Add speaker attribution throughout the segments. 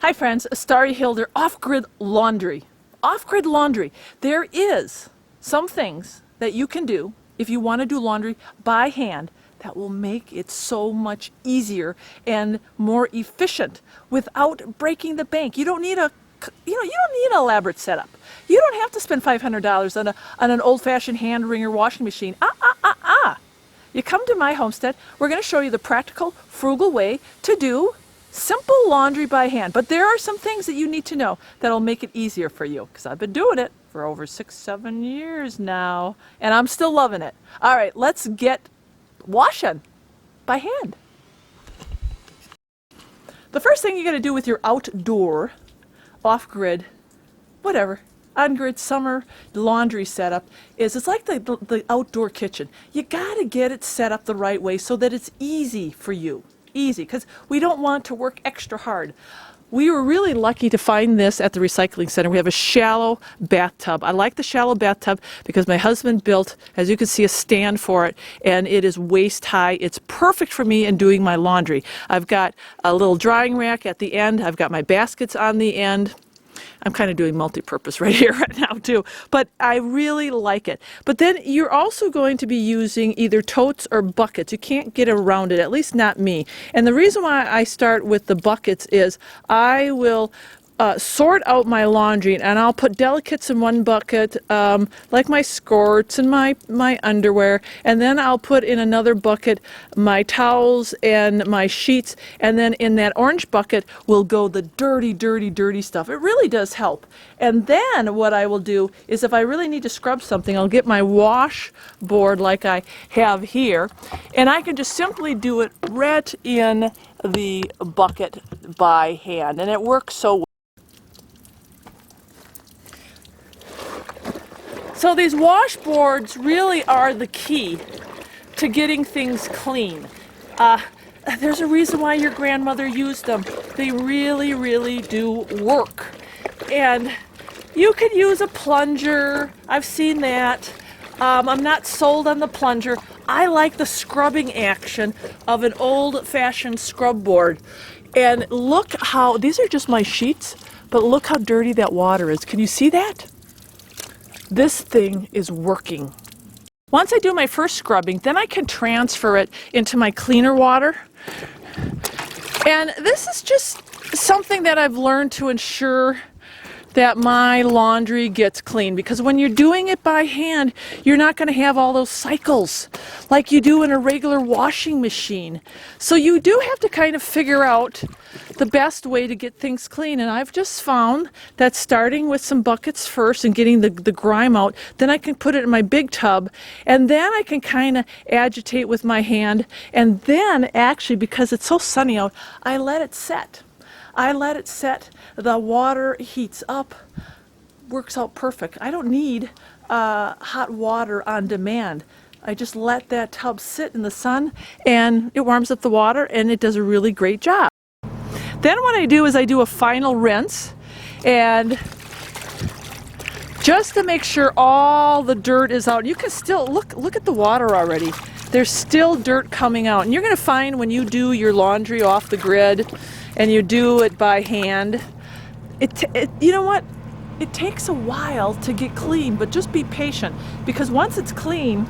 Speaker 1: Hi friends, Starry Hilder, off-grid laundry. Off-grid laundry. There is some things that you can do if you want to do laundry by hand that will make it so much easier and more efficient without breaking the bank. You don't need a you don't need an elaborate setup. You don't have to spend $500 on an old-fashioned hand wringer washing machine. You come to my homestead, we're going to show you the practical, frugal way to do simple laundry by hand. But there are some things that you need to know that'll make it easier for you, because I've been doing it for over 6-7 years now, and I'm still loving it. All right, let's get washing by hand. The first thing you got to do with your outdoor, off-grid, whatever, on-grid summer laundry setup is it's like the outdoor kitchen. You got to get it set up the right way so that it's easy for you. Easy, because we don't want to work extra hard. We were really lucky to find this at the recycling center. We have a shallow bathtub. I like the shallow bathtub because my husband built, as you can see, a stand for it, and it is waist high. It's perfect for me in doing my laundry. I've got a little drying rack at the end. I've got my baskets on the end. I'm kind of doing multi-purpose right here right now too, but I really like it. But then you're also going to be using either totes or buckets. You can't get around it, at least not me. And the reason why I start with the buckets is I will sort out my laundry, and I'll put delicates in one bucket, like my skirts and my underwear, and then I'll put in another bucket my towels and my sheets, and then in that orange bucket will go the dirty stuff. It really does help. And then what I will do is if I really need to scrub something, I'll get my washboard like I have here, and I can just simply do it right in the bucket by hand, and it works so well. So these washboards really are the key to getting things clean. There's a reason why your grandmother used them. They really do work. And you could use a plunger. I've seen that. I'm not sold on the plunger. I like the scrubbing action of an old-fashioned scrub board. And look how, these are just my sheets, but look how dirty that water is. Can you see that? This thing is working. Once I do my first scrubbing, then I can transfer it into my cleaner water. And this is just something that I've learned to ensure that my laundry gets clean, because when you're doing it by hand, you're not going to have all those cycles like you do in a regular washing machine. So you do have to kind of figure out the best way to get things clean. And I've just found that starting with some buckets first and getting the grime out, then I can put it in my big tub, and then I can kind of agitate with my hand, and then actually, because it's so sunny out, I let it set. The water heats up, works out perfect. I don't need hot water on demand. I just let that tub sit in the sun, and it warms up the water, and it does a really great job. Then what I do is I do a final rinse, and just to make sure all the dirt is out. You can still look at the water already. There's still dirt coming out, and you're going to find when you do your laundry off the grid and you do it by hand, you know what? It takes a while to get clean, but just be patient, because once it's clean,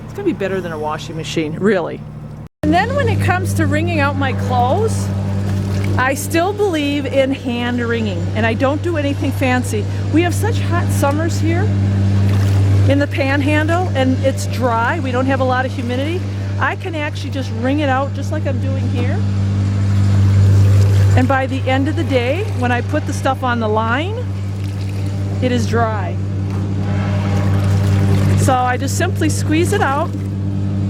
Speaker 1: it's going to be better than a washing machine, really. And then when it comes to wringing out my clothes, I still believe in hand wringing, and I don't do anything fancy. We have such hot summers here in the Panhandle, and it's dry. We don't have a lot of humidity. I can actually just wring it out just like I'm doing here. And by the end of the day, when I put the stuff on the line, it is dry. So I just simply squeeze it out.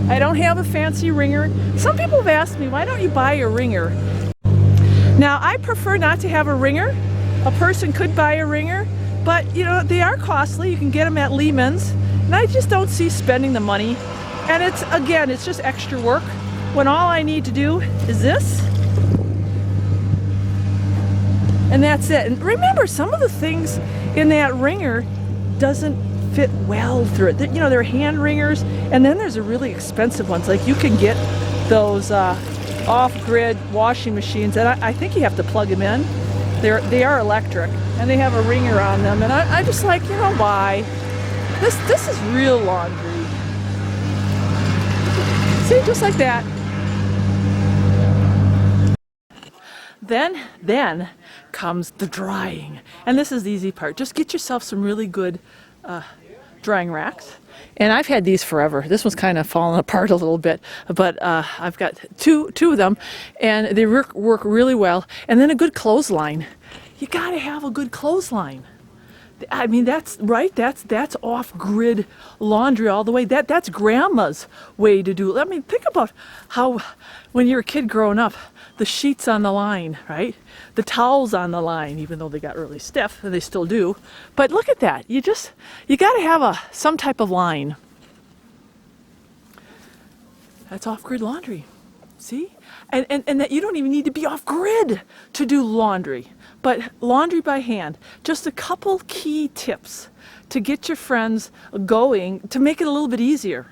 Speaker 1: I don't have a fancy wringer. Some people have asked me, why don't you buy a wringer? Now, I prefer not to have a wringer. A person could buy a wringer, but you know, they are costly. You can get them at Lehman's, and I just don't see spending the money. And it's just extra work when all I need to do is this. And that's it. And remember, some of the things in that wringer doesn't fit well through it. You know, there are hand wringers, and then there's the really expensive ones. Like you can get those off-grid washing machines, and I think you have to plug them in. They are electric, and they have a wringer on them, and I just like, you know why? This is real laundry. See, just like that. Then comes the drying, and this is the easy part. Just get yourself some really good drying racks. And I've had these forever. This one's kind of fallen apart a little bit, but I've got two of them, and they work really well. And then a good clothesline. You got to have a good clothesline. I mean, that's right. That's off-grid laundry all the way. That's grandma's way to do it. I mean, think about how when you're a kid growing up, the sheets on the line, right? The towels on the line, even though they got really stiff, and they still do. But look at that. You got to have some type of line. That's off-grid laundry. See? And that you don't even need to be off-grid to do laundry. But laundry by hand, just a couple key tips to get your friends going to make it a little bit easier.